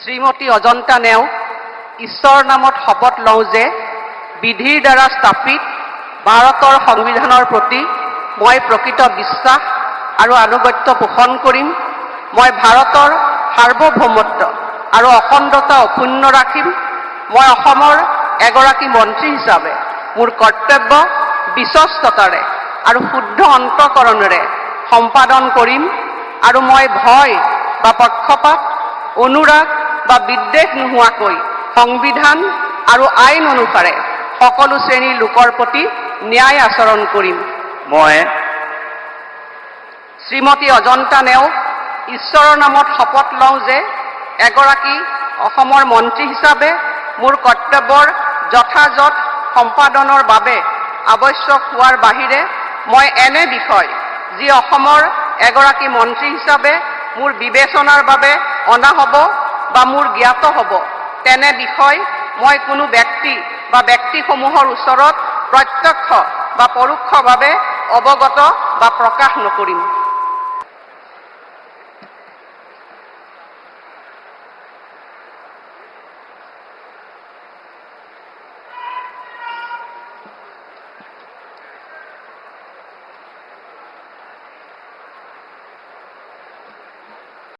শ্ৰীমতী অজন্তা নেওগ ঈশ্বৰৰ নামত শপত লওঁ যে বিধিৰ দ্বাৰা স্থাপিত ভাৰতৰ সংবিধানৰ প্ৰতি মই প্ৰকৃত বিশ্বাস আৰু আনুগত্য পোষণ কৰিম। মই ভাৰতৰ সাৰ্বভৌমত্ব আৰু অখণ্ডতা অক্ষুণ্ণ ৰাখিম। মই অসমৰ এগৰাকী মন্ত্ৰী হিচাপে মোৰ কৰ্তব্য বিশ্বস্ততাৰে আৰু শুদ্ধ অন্তঃকৰণেৰে সম্পাদন কৰিম আৰু মই ভয় বা পক্ষপাত অনুৰাগ বা বিদ্বেষ নোহোৱাকৈ সংবিধান আৰু আইন অনুসাৰে সকলো শ্ৰেণীৰ লোকৰ প্ৰতি ন্যায় আচৰণ কৰিম। মই শ্ৰীমতী অজন্তা নেওগ ঈশ্বৰৰ নামত শপত লওঁ যে এগৰাকী অসমৰ মন্ত্ৰী হিচাপে মোৰ কৰ্তব্যৰ যথাযথ সম্পাদনৰ বাবে আৱশ্যক হোৱাৰ বাহিৰে মই এনে বিষয় যি অসমৰ এগৰাকী মন্ত্ৰী হিচাপে মোৰ বিবেচনাৰ বাবে অনা হ'ব বা মোৰ জ্ঞাত হ'ব তেনে বিষয় মই কোনো ব্যক্তি বা ব্যক্তিসমূহৰ ওচৰত প্ৰত্যক্ষ বা পৰোক্ষভাৱে অৱগত বা প্ৰকাশ নকৰিম।